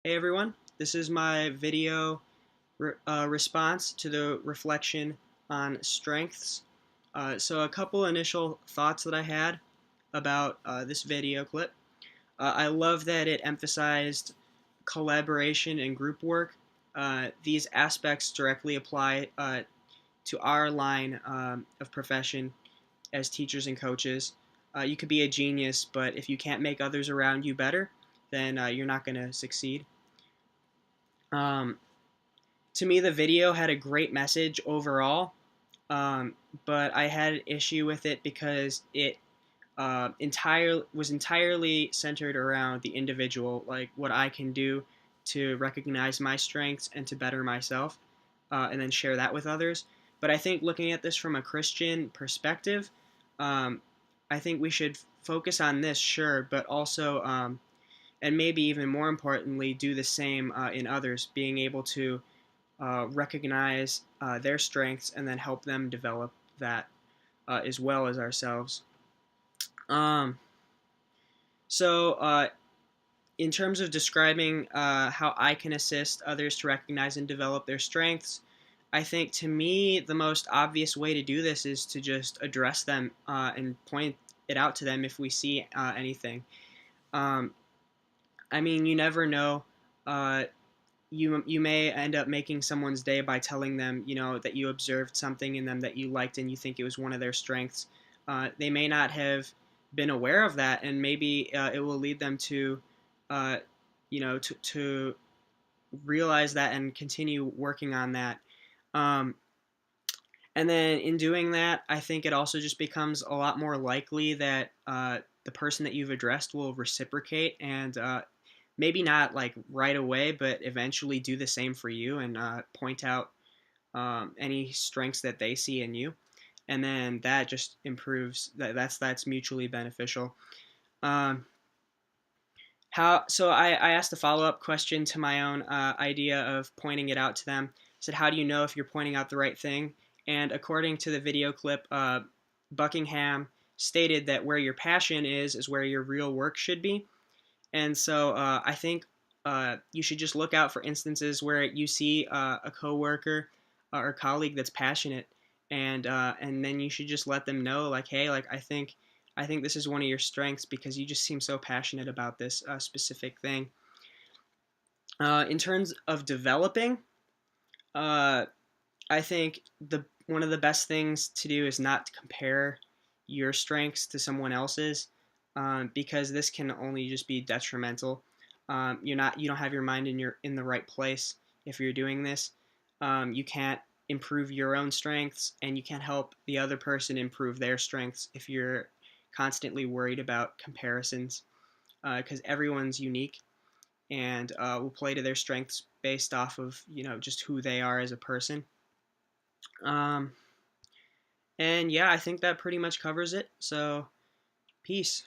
Hey everyone, this is my video response to the reflection on strengths. So a couple initial thoughts that I had about this video clip. I love that it emphasized collaboration and group work. These aspects directly apply to our line of profession as teachers and coaches. You could be a genius, but if you can't make others around you better, then you're not going to succeed. Um, to me, the video had a great message overall, um, but I had an issue with it because it was entirely centered around the individual, like what I can do to recognize my strengths and to better myself, and then share that with others. But I think looking at this from a Christian perspective, um, I think we should focus on this, sure, but also, and maybe even more importantly, do the same in others, being able to recognize their strengths and then help them develop that as well as ourselves. Um, so, in terms of describing how I can assist others to recognize and develop their strengths, I think to me the most obvious way to do this is to just address them and point it out to them if we see anything. Um, I mean, you never know. Uh, you may end up making someone's day by telling them, that you observed something in them that you liked and you think it was one of their strengths. They may not have been aware of that, and maybe it will lead them to, uh, to realize that and continue working on that. Um, and then in doing that, I think it also just becomes a lot more likely that the person that you've addressed will reciprocate and maybe not like right away, but eventually do the same for you and point out any strengths that they see in you, and then that just improves. That's mutually beneficial. Um, how so? I asked a follow up question to my own idea of pointing it out to them. I said, "How do you know if you're pointing out the right thing?" And according to the video clip, Buckingham stated that where your passion is where your real work should be. And so I think you should just look out for instances where you see a coworker or colleague that's passionate, and then you should just let them know, like, hey, like I think this is one of your strengths because you just seem so passionate about this specific thing. In terms of developing, uh, I think the one of the best things to do is not to compare your strengths to someone else's, because this can only just be detrimental. You don't have your mind in the right place if you're doing this. You can't improve your own strengths, and you can't help the other person improve their strengths if you're constantly worried about comparisons, because everyone's unique and will play to their strengths based off of just who they are as a person. Um, and yeah, I think that pretty much covers it. So, peace.